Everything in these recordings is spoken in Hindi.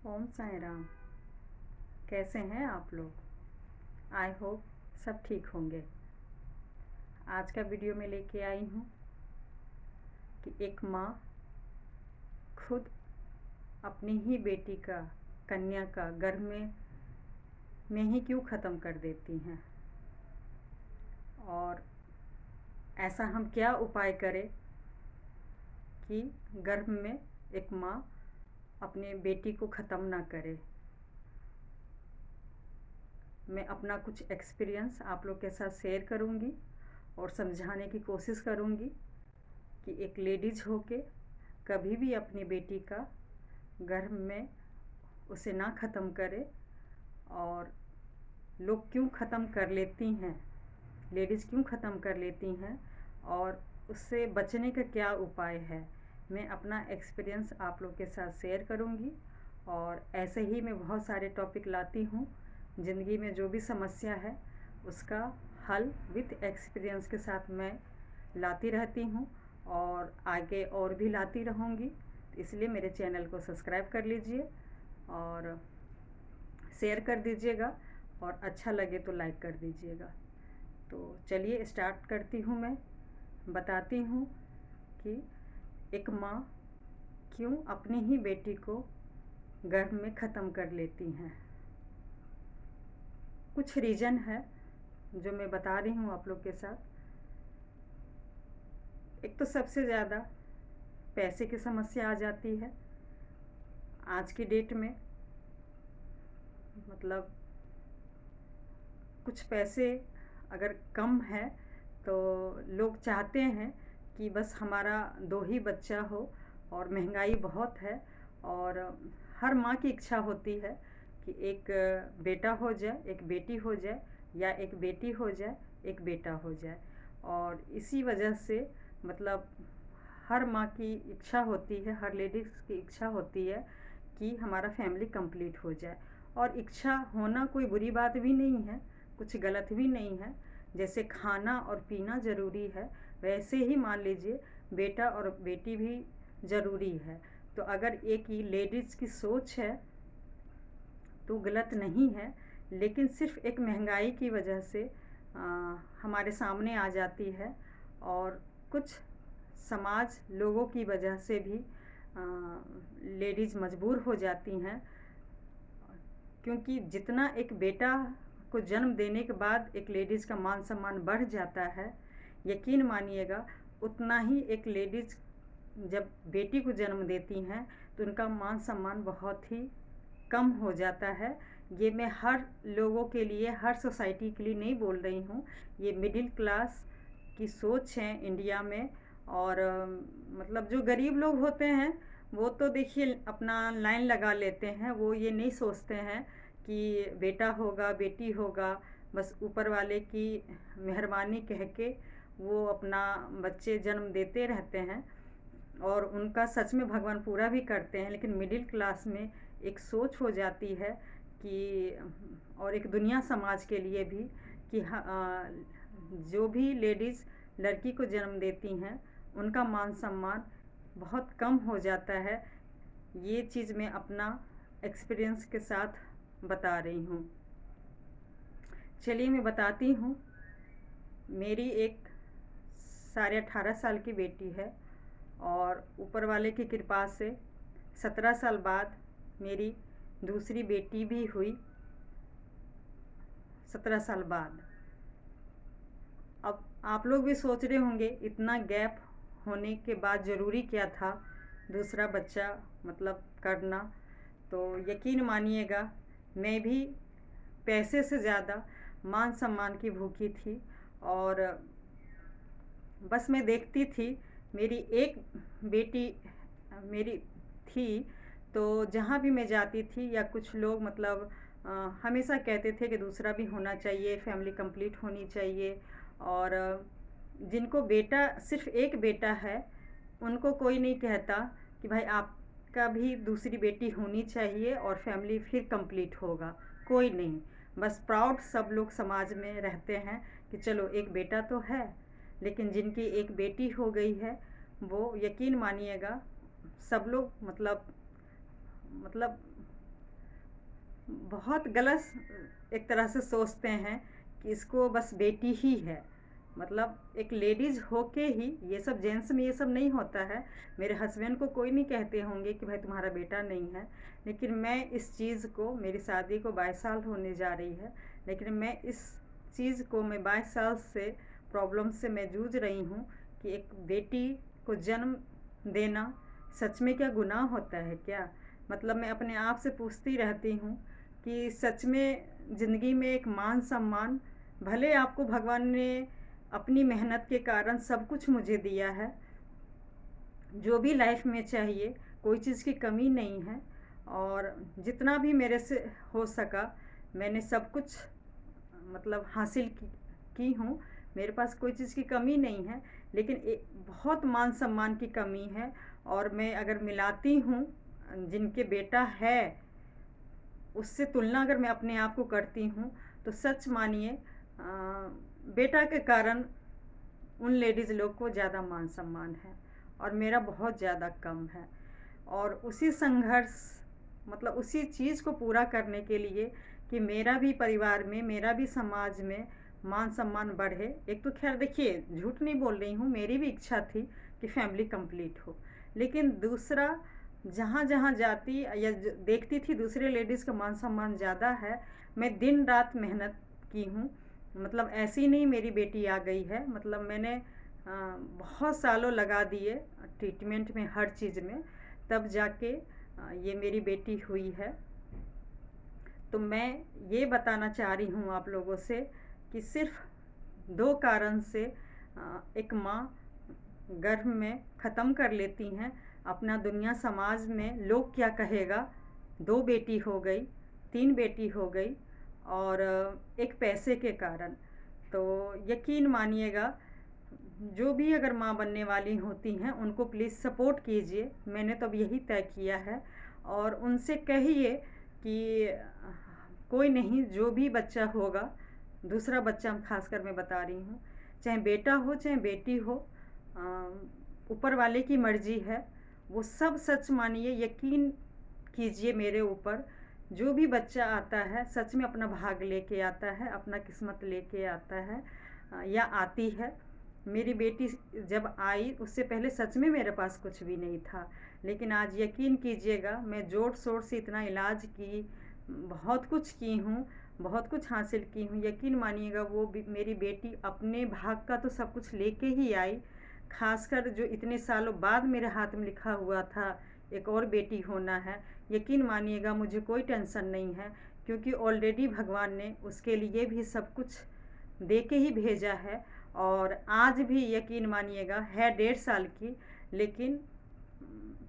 ओम साई राम। कैसे हैं आप लोग? आई होप सब ठीक होंगे। आज का वीडियो में लेके आई हूँ कि एक माँ खुद अपनी ही बेटी का, कन्या का गर्भ में ही क्यों ख़त्म कर देती हैं, और ऐसा हम क्या उपाय करें कि गर्भ में एक माँ अपने बेटी को ख़त्म ना करे। मैं अपना कुछ एक्सपीरियंस आप लोग के साथ शेयर करूँगी और समझाने की कोशिश करूँगी कि एक लेडीज़ होके कभी भी अपनी बेटी का गर्भ में उसे ना ख़त्म करे, और लोग क्यों ख़त्म कर लेती हैं, लेडीज़ क्यों ख़त्म कर लेती हैं और उससे बचने का क्या उपाय है। मैं अपना एक्सपीरियंस आप लोग के साथ शेयर करूँगी, और ऐसे ही मैं बहुत सारे टॉपिक लाती हूँ। ज़िंदगी में जो भी समस्या है उसका हल विथ एक्सपीरियंस के साथ मैं लाती रहती हूँ, और आगे और भी लाती रहूँगी। इसलिए मेरे चैनल को सब्सक्राइब कर लीजिए और शेयर कर दीजिएगा, और अच्छा लगे तो लाइक कर दीजिएगा। तो चलिए स्टार्ट करती हूँ। मैं बताती हूँ कि एक माँ क्यों अपनी ही बेटी को गर्भ में ख़त्म कर लेती हैं। कुछ रीज़न है जो मैं बता रही हूँ आप लोग के साथ। एक तो सबसे ज़्यादा पैसे की समस्या आ जाती है आज की डेट में। मतलब कुछ पैसे अगर कम है तो लोग चाहते हैं कि बस हमारा 2 ही बच्चा हो, और महंगाई बहुत है, और हर माँ की इच्छा होती है कि एक बेटा हो जाए, एक बेटी हो जाए, या एक बेटी हो जाए, एक बेटा हो जाए। और इसी वजह से मतलब हर माँ की इच्छा होती है, हर लेडीज़ की इच्छा होती है कि हमारा फैमिली कंप्लीट हो जाए। और इच्छा होना कोई बुरी बात भी नहीं है, कुछ गलत भी नहीं है। जैसे खाना और पीना ज़रूरी है, वैसे ही मान लीजिए बेटा और बेटी भी ज़रूरी है। तो अगर एक ही लेडीज़ की सोच है तो गलत नहीं है, लेकिन सिर्फ एक महंगाई की वजह से हमारे सामने आ जाती है, और कुछ समाज लोगों की वजह से भी लेडीज़ मजबूर हो जाती हैं। क्योंकि जितना एक बेटा को जन्म देने के बाद एक लेडीज़ का मान सम्मान बढ़ जाता है, यकीन मानिएगा उतना ही एक लेडीज़ जब बेटी को जन्म देती हैं तो उनका मान सम्मान बहुत ही कम हो जाता है। ये मैं हर लोगों के लिए, हर सोसाइटी के लिए नहीं बोल रही हूँ, ये मिडिल क्लास की सोच है इंडिया में। और मतलब जो गरीब लोग होते हैं वो तो देखिए अपना लाइन लगा लेते हैं, वो ये नहीं सोचते हैं कि बेटा होगा बेटी होगा, बस ऊपर वाले की मेहरबानी कह के वो अपना बच्चे जन्म देते रहते हैं, और उनका सच में भगवान पूरा भी करते हैं। लेकिन मिडिल क्लास में एक सोच हो जाती है कि, और एक दुनिया समाज के लिए भी, कि जो भी लेडीज़ लड़की को जन्म देती हैं उनका मान सम्मान बहुत कम हो जाता है। ये चीज़ मैं अपना एक्सपीरियंस के साथ बता रही हूँ। चलिए मैं बताती हूँ। मेरी एक 18.5 साल की बेटी है, और ऊपर वाले की कृपा से 17 साल बाद मेरी दूसरी बेटी भी हुई, 17 साल बाद। अब आप लोग भी सोच रहे होंगे इतना गैप होने के बाद ज़रूरी क्या था दूसरा बच्चा मतलब करना। तो यकीन मानिएगा मैं भी पैसे से ज़्यादा मान सम्मान की भूखी थी, और बस मैं देखती थी। मेरी एक बेटी मेरी थी, तो जहाँ भी मैं जाती थी या कुछ लोग मतलब हमेशा कहते थे कि दूसरा भी होना चाहिए, फैमिली कंप्लीट होनी चाहिए। और जिनको बेटा, सिर्फ एक बेटा है, उनको कोई नहीं कहता कि भाई आपका भी दूसरी बेटी होनी चाहिए और फैमिली फिर कंप्लीट होगा, कोई नहीं। बस प्राउड सब लोग समाज में रहते हैं कि चलो एक बेटा तो है। लेकिन जिनकी एक बेटी हो गई है वो यकीन मानिएगा सब लोग मतलब बहुत गलत एक तरह से सोचते हैं कि इसको बस बेटी ही है। मतलब एक लेडीज़ होके ही ये सब, जेंट्स में ये सब नहीं होता है। मेरे हस्बैंड को कोई नहीं कहते होंगे कि भाई तुम्हारा बेटा नहीं है, लेकिन मैं इस चीज़ को, मेरी शादी को 22 साल होने जा रही है, लेकिन मैं इस चीज़ को, मैं 22 साल से प्रॉब्लम से मैं जूझ रही हूँ कि एक बेटी को जन्म देना सच में क्या गुनाह होता है क्या? मतलब मैं अपने आप से पूछती रहती हूँ कि सच में ज़िंदगी में एक मान सम्मान, भले आपको भगवान ने अपनी मेहनत के कारण सब कुछ मुझे दिया है, जो भी लाइफ में चाहिए, कोई चीज़ की कमी नहीं है, और जितना भी मेरे से हो सका मैंने सब कुछ मतलब हासिल की हूँ। मेरे पास कोई चीज़ की कमी नहीं है, लेकिन बहुत मान सम्मान की कमी है। और मैं अगर मिलाती हूँ जिनके बेटा है, उससे तुलना अगर मैं अपने आप को करती हूँ, तो सच मानिए बेटा के कारण उन लेडीज़ लोग को ज़्यादा मान सम्मान है और मेरा बहुत ज़्यादा कम है। और उसी संघर्ष, मतलब उसी चीज़ को पूरा करने के लिए कि मेरा भी परिवार में, मेरा भी समाज में मान सम्मान बढ़े। एक तो खैर देखिए, झूठ नहीं बोल रही हूँ, मेरी भी इच्छा थी कि फैमिली कंप्लीट हो, लेकिन दूसरा जहाँ जहाँ जाती या देखती थी दूसरे लेडीज़ का मान सम्मान ज़्यादा है, मैं दिन रात मेहनत की हूँ। मतलब ऐसी नहीं मेरी बेटी आ गई है, मतलब मैंने बहुत सालों लगा दिए ट्रीटमेंट में, हर चीज़ में, तब जाके ये मेरी बेटी हुई है। तो मैं ये बताना चाह रही हूँ आप लोगों से कि सिर्फ 2 कारण से एक माँ गर्भ में ख़त्म कर लेती हैं अपना दुनिया। समाज में लोग क्या कहेगा, 2 बेटी हो गई, 3 बेटी हो गई, और एक पैसे के कारण। तो यकीन मानिएगा, जो भी अगर माँ बनने वाली होती हैं उनको प्लीज़ सपोर्ट कीजिए। मैंने तो अब यही तय किया है, और उनसे कहिए कि कोई नहीं, जो भी बच्चा होगा, दूसरा बच्चा खासकर मैं बता रही हूँ, चाहे बेटा हो चाहे बेटी हो, ऊपर वाले की मर्जी है। वो सब सच मानिए, यकीन कीजिए मेरे ऊपर, जो भी बच्चा आता है सच में अपना भाग लेके आता है, अपना किस्मत लेके आता है या आती है। मेरी बेटी जब आई उससे पहले सच में मेरे पास कुछ भी नहीं था, लेकिन आज यकीन कीजिएगा, मैं ज़ोर शोर से इतना इलाज की, बहुत कुछ की हूँ, बहुत कुछ हासिल की हूँ। यकीन मानिएगा, वो मेरी बेटी अपने भाग का तो सब कुछ लेके ही आई। खासकर जो इतने सालों बाद मेरे हाथ में लिखा हुआ था एक और बेटी होना है, यकीन मानिएगा मुझे कोई टेंशन नहीं है, क्योंकि ऑलरेडी भगवान ने उसके लिए भी सब कुछ दे के ही भेजा है। और आज भी यकीन मानिएगा, है 1.5 साल की, लेकिन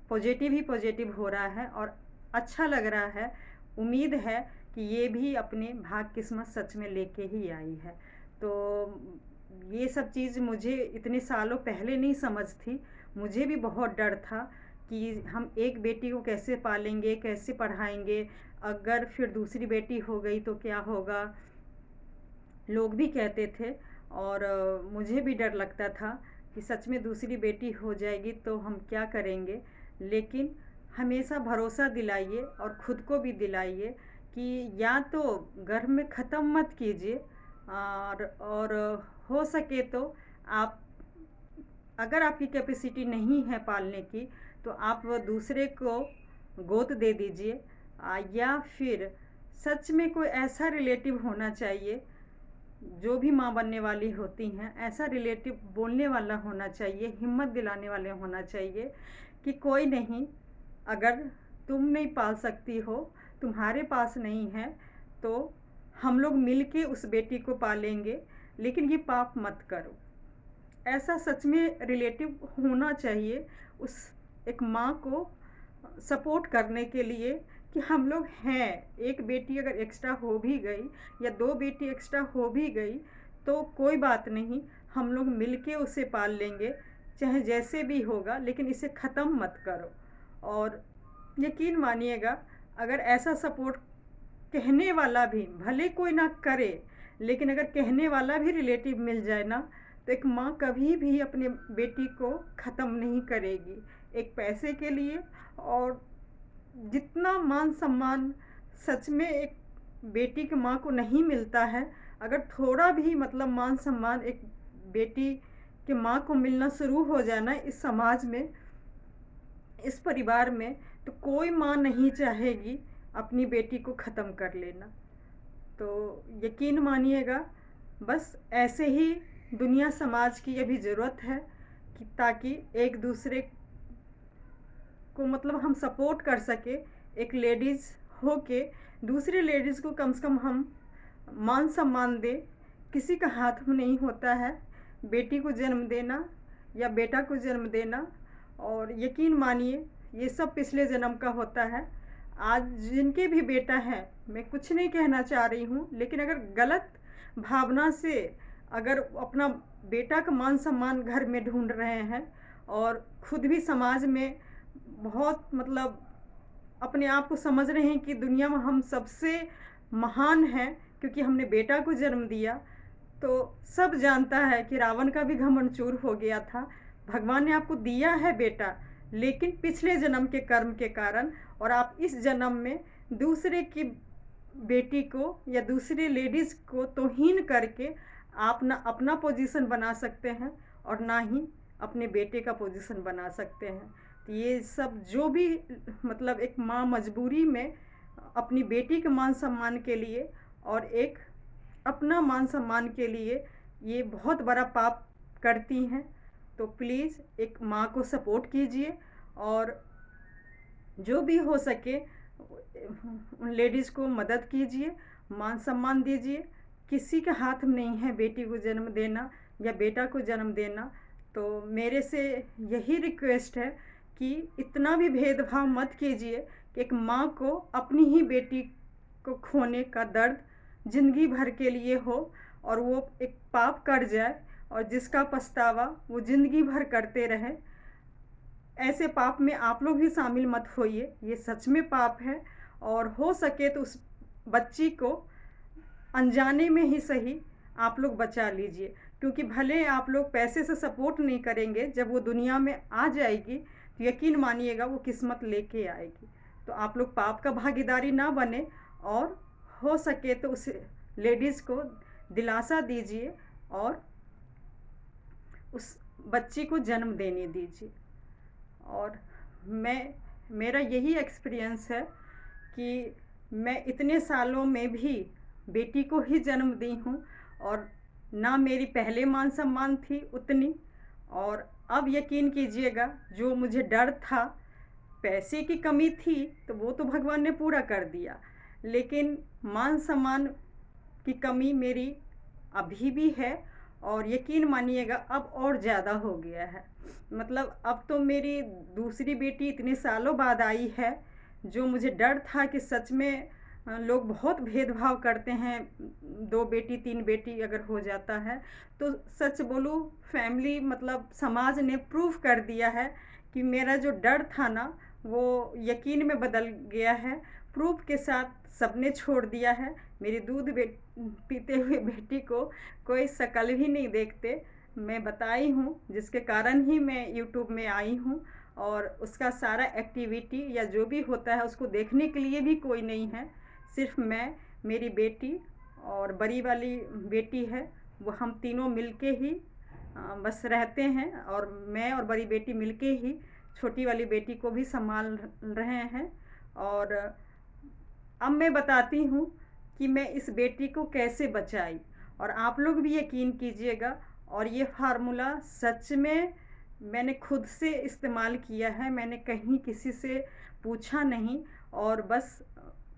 पॉजिटिव ही पॉजिटिव हो रहा है और अच्छा लग रहा है। उम्मीद है कि ये भी अपने भाग किस्मत सच में लेके ही आई है। तो ये सब चीज़ मुझे इतने सालों पहले नहीं समझ थी। मुझे भी बहुत डर था कि हम एक बेटी को कैसे पालेंगे, कैसे पढ़ाएंगे, अगर फिर दूसरी बेटी हो गई तो क्या होगा, लोग भी कहते थे। और मुझे भी डर लगता था कि सच में दूसरी बेटी हो जाएगी तो हम क्या करेंगे। लेकिन हमेशा भरोसा दिलाइए और ख़ुद को भी दिलाइए कि या तो गर्भ में ख़त्म मत कीजिए, और हो सके तो आप, अगर आपकी कैपेसिटी नहीं है पालने की, तो आप दूसरे को गोद दे दीजिए, या फिर सच में कोई ऐसा रिलेटिव होना चाहिए, जो भी माँ बनने वाली होती हैं, ऐसा रिलेटिव बोलने वाला होना चाहिए, हिम्मत दिलाने वाले होना चाहिए कि कोई नहीं, अगर तुम नहीं पाल सकती हो, तुम्हारे पास नहीं है, तो हम लोग मिल के उस बेटी को पालेंगे, लेकिन ये पाप मत करो। ऐसा सच में रिलेटिव होना चाहिए उस एक माँ को सपोर्ट करने के लिए कि हम लोग हैं। एक बेटी अगर एक्स्ट्रा हो भी गई या 2 बेटी एक्स्ट्रा हो भी गई तो कोई बात नहीं, हम लोग मिलके उसे पाल लेंगे, चाहे जैसे भी होगा, लेकिन इसे ख़त्म मत करो। और यकीन मानिएगा, अगर ऐसा सपोर्ट कहने वाला भी, भले कोई ना करे, लेकिन अगर कहने वाला भी रिलेटिव मिल जाए ना, तो एक माँ कभी भी अपने बेटी को ख़त्म नहीं करेगी एक पैसे के लिए। और जितना मान सम्मान सच में एक बेटी की माँ को नहीं मिलता है, अगर थोड़ा भी मतलब मान सम्मान एक बेटी की माँ को मिलना शुरू हो जाए ना इस समाज में, इस परिवार में, तो कोई माँ नहीं चाहेगी अपनी बेटी को ख़त्म कर लेना। तो यकीन मानिएगा, बस ऐसे ही दुनिया समाज की अभी ज़रूरत है कि ताकि एक दूसरे को मतलब हम सपोर्ट कर सके। एक लेडीज़ हो के दूसरे लेडीज़ को कम से कम हम मान सम्मान दे। किसी का हाथ में नहीं होता है बेटी को जन्म देना या बेटा को जन्म देना, और यकीन मानिए ये सब पिछले जन्म का होता है। आज जिनके भी बेटा है, मैं कुछ नहीं कहना चाह रही हूँ, लेकिन अगर गलत भावना से अगर अपना बेटा का मान सम्मान घर में ढूंढ रहे हैं और खुद भी समाज में बहुत मतलब अपने आप को समझ रहे हैं कि दुनिया में हम सबसे महान हैं क्योंकि हमने बेटा को जन्म दिया, तो सब जानता है कि रावण का भी घमंड चूर हो गया था। भगवान ने आपको दिया है बेटा, लेकिन पिछले जन्म के कर्म के कारण, और आप इस जन्म में दूसरे की बेटी को या दूसरी लेडीज़ को तौहीन करके आप ना अपना पोजीशन बना सकते हैं और ना ही अपने बेटे का पोजीशन बना सकते हैं। तो ये सब जो भी मतलब एक माँ मजबूरी में अपनी बेटी के मान सम्मान के लिए और एक अपना मान सम्मान के लिए ये बहुत बड़ा पाप करती हैं। तो प्लीज़ एक माँ को सपोर्ट कीजिए और जो भी हो सके उन लेडीज़ को मदद कीजिए, मान सम्मान दीजिए। किसी के हाथ में नहीं है बेटी को जन्म देना या बेटा को जन्म देना। तो मेरे से यही रिक्वेस्ट है कि इतना भी भेदभाव मत कीजिए कि एक माँ को अपनी ही बेटी को खोने का दर्द ज़िंदगी भर के लिए हो और वो एक पाप कर जाए और जिसका पछतावा वो ज़िंदगी भर करते रहे। ऐसे पाप में आप लोग भी शामिल मत होइए, ये सच में पाप है। और हो सके तो उस बच्ची को अनजाने में ही सही आप लोग बचा लीजिए, क्योंकि भले आप लोग पैसे से सपोर्ट नहीं करेंगे, जब वो दुनिया में आ जाएगी तो यकीन मानिएगा वो किस्मत लेके आएगी। तो आप लोग पाप का भागीदारी ना बने और हो सके तो उस लेडीज़ को दिलासा दीजिए और उस बच्ची को जन्म देने दीजिए। और मेरा यही एक्सपीरियंस है कि मैं इतने सालों में भी बेटी को ही जन्म दी हूँ और ना मेरी पहले मान सम्मान थी उतनी, और अब यकीन कीजिएगा जो मुझे डर था, पैसे की कमी थी तो वो तो भगवान ने पूरा कर दिया, लेकिन मान सम्मान की कमी मेरी अभी भी है और यकीन मानिएगा अब और ज़्यादा हो गया है। मतलब अब तो मेरी दूसरी बेटी इतने सालों बाद आई है। जो मुझे डर था कि सच में लोग बहुत भेदभाव करते हैं, 2 बेटी 3 बेटी अगर हो जाता है, तो सच बोलूँ फैमिली मतलब समाज ने प्रूव कर दिया है कि मेरा जो डर था ना वो यकीन में बदल गया है। प्रूफ के साथ सबने छोड़ दिया है। मेरी दूध पीते हुए बेटी को कोई शक्ल भी नहीं देखते, मैं बताई हूँ, जिसके कारण ही मैं यूट्यूब में आई हूँ। और उसका सारा एक्टिविटी या जो भी होता है उसको देखने के लिए भी कोई नहीं है, सिर्फ मैं, मेरी बेटी और बड़ी वाली बेटी है, वो हम तीनों मिलके ही बस रहते हैं। और मैं और बड़ी बेटी मिलके ही छोटी वाली बेटी को भी संभाल रहे हैं। और अब मैं बताती हूँ कि मैं इस बेटी को कैसे बचाई, और आप लोग भी यकीन कीजिएगा। और ये फार्मूला सच में मैंने खुद से इस्तेमाल किया है, मैंने कहीं किसी से पूछा नहीं, और बस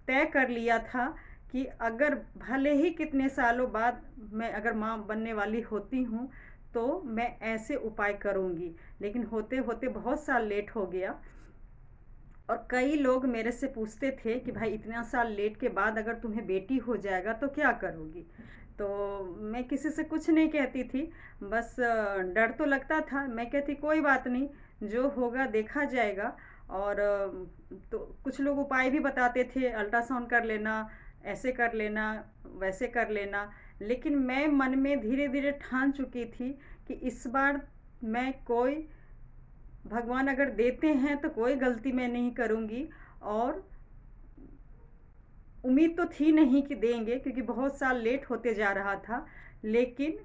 तय कर लिया था कि अगर भले ही कितने सालों बाद मैं अगर माँ बनने वाली होती हूँ तो मैं ऐसे उपाय करूँगी। लेकिन होते होते बहुत साल लेट हो गया, और कई लोग मेरे से पूछते थे कि भाई इतना साल लेट के बाद अगर तुम्हें बेटी हो जाएगा तो क्या करोगी। तो मैं किसी से कुछ नहीं कहती थी, बस डर तो लगता था। मैं कहती कोई बात नहीं, जो होगा देखा जाएगा। और तो कुछ लोग उपाय भी बताते थे, अल्ट्रासाउंड कर लेना, ऐसे कर लेना, वैसे कर लेना। लेकिन मैं मन में धीरे धीरे ठान चुकी थी कि इस बार मैं कोई, भगवान अगर देते हैं तो कोई गलती मैं नहीं करूँगी। और उम्मीद तो थी नहीं कि देंगे, क्योंकि बहुत साल लेट होते जा रहा था। लेकिन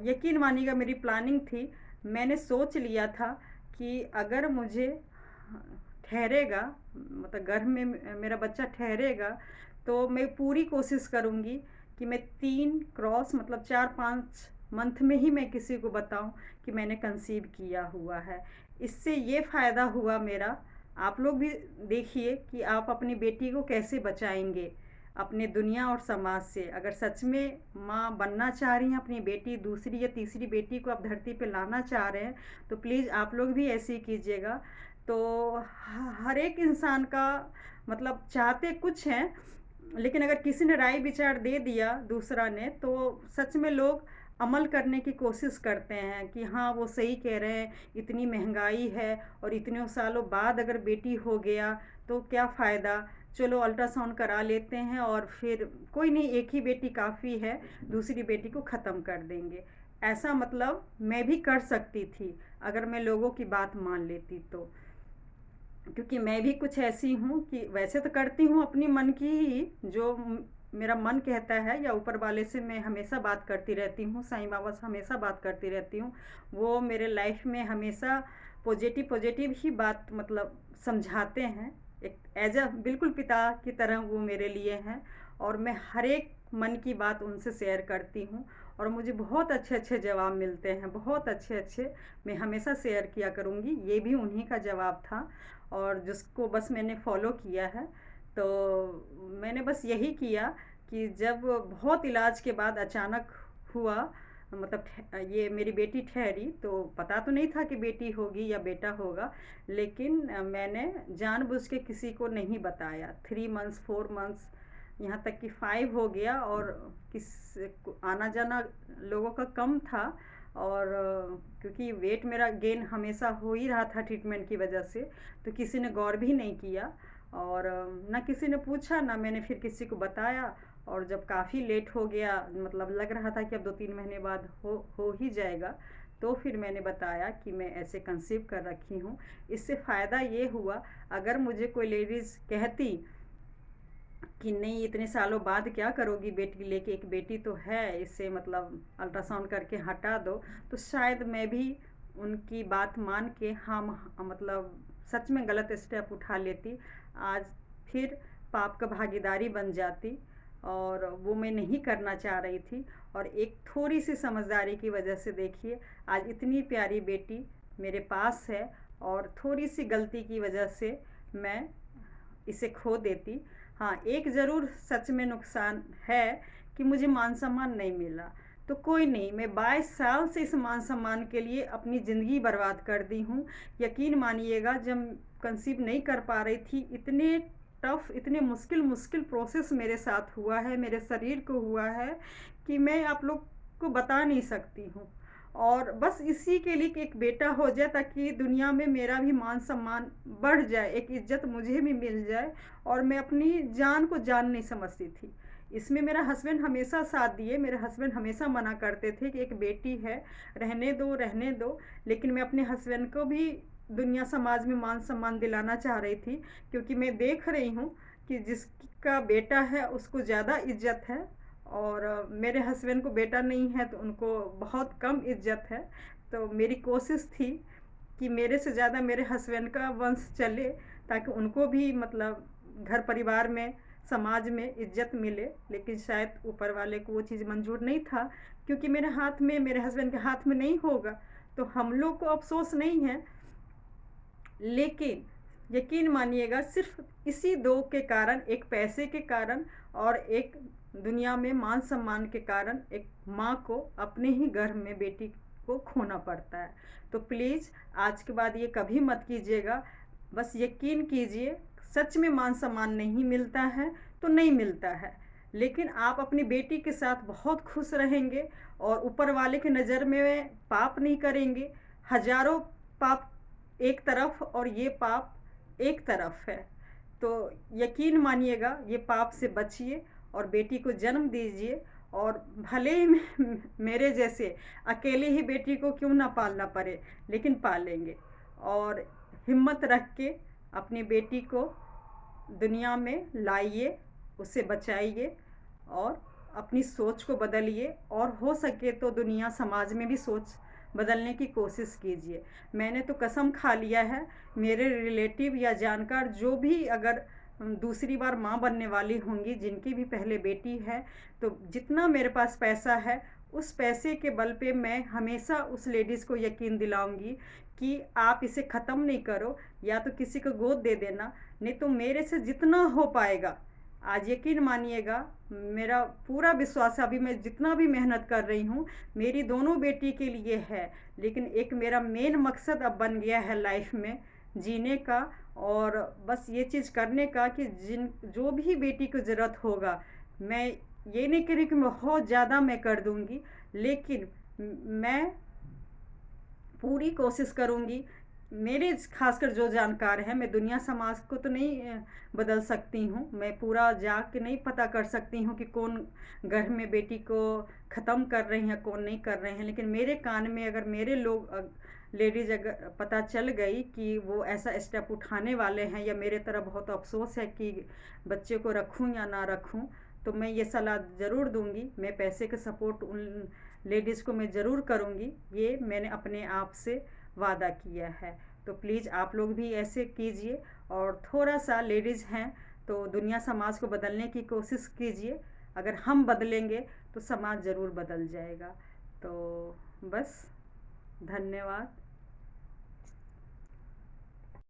यकीन मानिएगा मेरी प्लानिंग थी, मैंने सोच लिया था कि अगर मुझे ठहरेगा, मतलब घर में मेरा बच्चा ठहरेगा, तो मैं पूरी कोशिश करूँगी कि मैं 3 क्रॉस मतलब 4-5 मंथ में ही मैं किसी को बताऊं कि मैंने कंसीव किया हुआ है। इससे ये फ़ायदा हुआ मेरा, आप लोग भी देखिए कि आप अपनी बेटी को कैसे बचाएंगे अपने दुनिया और समाज से। अगर सच में माँ बनना चाह रही हैं, अपनी बेटी दूसरी या तीसरी बेटी को आप धरती पे लाना चाह रहे हैं, तो प्लीज़ आप लोग भी ऐसे ही कीजिएगा। तो हर एक इंसान का मतलब चाहते कुछ हैं, लेकिन अगर किसी ने राय विचार दे दिया दूसरा ने, तो सच में लोग अमल करने की कोशिश करते हैं कि हाँ वो सही कह रहे हैं, इतनी महंगाई है और इतने सालों बाद अगर बेटी हो गया तो क्या फ़ायदा, चलो अल्ट्रासाउंड करा लेते हैं और फिर कोई नहीं, एक ही बेटी काफ़ी है, दूसरी बेटी को ख़त्म कर देंगे। ऐसा मतलब मैं भी कर सकती थी अगर मैं लोगों की बात मान लेती तो, क्योंकि मैं भी कुछ ऐसी हूँ कि वैसे तो करती हूँ अपनी मन की ही, जो मेरा मन कहता है, या ऊपर वाले से मैं हमेशा बात करती रहती हूँ, साईं बाबा से हमेशा बात करती रहती हूँ। वो मेरे लाइफ में हमेशा पॉजिटिव पॉजिटिव ही बात मतलब समझाते हैं, एक एज अ बिल्कुल पिता की तरह वो मेरे लिए हैं। और मैं हर एक मन की बात उनसे शेयर करती हूँ, और मुझे बहुत अच्छे अच्छे जवाब मिलते हैं, बहुत अच्छे अच्छे। मैं हमेशा शेयर किया करूँगी, ये भी उन्हीं का जवाब था और जिसको बस मैंने फॉलो किया है। तो मैंने बस यही किया कि जब बहुत इलाज के बाद अचानक हुआ, मतलब ये मेरी बेटी ठहरी, तो पता तो नहीं था कि बेटी होगी या बेटा होगा, लेकिन मैंने जानबूझ के किसी को नहीं बताया। 3 मंथ्स 4 मंथ्स यहाँ तक कि 5 हो गया, और किस आना जाना लोगों का कम था। और क्योंकि वेट मेरा गेन हमेशा हो ही रहा था ट्रीटमेंट की वजह से, तो किसी ने गौर भी नहीं किया, और ना किसी ने पूछा, ना मैंने फिर किसी को बताया। और जब काफ़ी लेट हो गया, मतलब लग रहा था कि अब 2-3 महीने बाद हो ही जाएगा, तो फिर मैंने बताया कि मैं ऐसे कंसीव कर रखी हूँ। इससे फ़ायदा ये हुआ, अगर मुझे कोई लेडीज़ कहती कि नहीं इतने सालों बाद क्या करोगी बेटी लेके, एक बेटी तो है, इसे मतलब अल्ट्रासाउंड करके हटा दो, तो शायद मैं भी उनकी बात मान के हाँ मतलब सच में गलत स्टेप उठा लेती। आज फिर पाप का भागीदारी बन जाती, और वो मैं नहीं करना चाह रही थी। और एक थोड़ी सी समझदारी की वजह से देखिए आज इतनी प्यारी बेटी मेरे पास है, और थोड़ी सी गलती की वजह से मैं इसे खो देती। हाँ, एक ज़रूर सच में नुकसान है कि मुझे मान सम्मान नहीं मिला, तो कोई नहीं, मैं 22 साल से इस मान सम्मान के लिए अपनी ज़िंदगी बर्बाद कर दी हूँ। यकीन मानिएगा, जब कंसीव नहीं कर पा रही थी, इतने टफ, इतने मुश्किल मुश्किल प्रोसेस मेरे साथ हुआ है, मेरे शरीर को हुआ है, कि मैं आप लोग को बता नहीं सकती हूँ। और बस इसी के लिए कि एक बेटा हो जाए, ताकि दुनिया में मेरा भी मान सम्मान बढ़ जाए, एक इज्जत मुझे भी मिल जाए। और मैं अपनी जान को जान नहीं समझती थी। इसमें मेरा हस्बैंड हमेशा साथ दिए, मेरे हस्बैंड हमेशा मना करते थे कि एक बेटी है, रहने दो रहने दो। लेकिन मैं अपने हस्बैंड को भी दुनिया समाज में मान सम्मान दिलाना चाह रही थी, क्योंकि मैं देख रही हूँ कि जिसका बेटा है उसको ज़्यादा इज्जत है, और मेरे हस्बैंड को बेटा नहीं है तो उनको बहुत कम इज्जत है। तो मेरी कोशिश थी कि मेरे से ज़्यादा मेरे हस्बैंड का वंश चले, ताकि उनको भी मतलब घर परिवार में, समाज में इज्जत मिले। लेकिन शायद ऊपर वाले को वो चीज़ मंजूर नहीं था, क्योंकि मेरे हाथ में, मेरे हस्बैंड के हाथ में नहीं होगा, तो हम लोग को अफसोस नहीं है। लेकिन यकीन मानिएगा, सिर्फ इसी दो के कारण, एक पैसे के कारण और एक दुनिया में मान सम्मान के कारण, एक माँ को अपने ही घर में बेटी को खोना पड़ता है। तो प्लीज़ आज के बाद ये कभी मत कीजिएगा। बस यकीन कीजिए, सच में मान सम्मान नहीं मिलता है तो नहीं मिलता है, लेकिन आप अपनी बेटी के साथ बहुत खुश रहेंगे, और ऊपर वाले की नज़र में पाप नहीं करेंगे। हजारों पाप एक तरफ और ये पाप एक तरफ है, तो यकीन मानिएगा, ये पाप से बचिए और बेटी को जन्म दीजिए। और भले ही मेरे जैसे अकेले ही बेटी को क्यों ना पालना पड़े, लेकिन पालेंगे। और हिम्मत रख के अपनी बेटी को दुनिया में लाइए, उससे बचाइए और अपनी सोच को बदलिए, और हो सके तो दुनिया समाज में भी सोच बदलने की कोशिश कीजिए। मैंने तो कसम खा लिया है, मेरे रिलेटिव या जानकार जो भी अगर दूसरी बार माँ बनने वाली होंगी, जिनकी भी पहले बेटी है, तो जितना मेरे पास पैसा है उस पैसे के बल पे मैं हमेशा उस लेडीज़ को यकीन दिलाऊंगी कि आप इसे ख़त्म नहीं करो, या तो किसी को गोद दे देना, नहीं तो मेरे से जितना हो पाएगा। आज यकीन मानिएगा, मेरा पूरा विश्वास है, अभी मैं जितना भी मेहनत कर रही हूँ मेरी दोनों बेटी के लिए है, लेकिन एक मेरा मेन मकसद अब बन गया है लाइफ में जीने का, और बस ये चीज़ करने का कि जिन जो भी बेटी को ज़रूरत होगा, मैं ये नहीं कह रही कि बहुत ज़्यादा मैं कर दूँगी, लेकिन मैं पूरी कोशिश करूँगी। मेरे खासकर जो जानकार हैं, मैं दुनिया समाज को तो नहीं बदल सकती हूँ, मैं पूरा जाके नहीं पता कर सकती हूँ कि कौन घर में बेटी को ख़त्म कर रहे हैं, कौन नहीं कर रहे हैं, लेकिन मेरे कान में अगर मेरे लोग लेडीज़ अगर पता चल गई कि वो ऐसा स्टेप उठाने वाले हैं, या मेरे तरह बहुत अफसोस है कि बच्चे को रखूँ या ना रखूँ, तो मैं ये सलाह ज़रूर दूंगी। मैं पैसे का सपोर्ट उन लेडीज़ को मैं ज़रूर करूँगी, ये मैंने अपने आप से वादा किया है। तो प्लीज़ आप लोग भी ऐसे कीजिए, और थोड़ा सा लेडीज़ हैं तो दुनिया समाज को बदलने की कोशिश कीजिए। अगर हम बदलेंगे तो समाज ज़रूर बदल जाएगा। तो बस, धन्यवाद।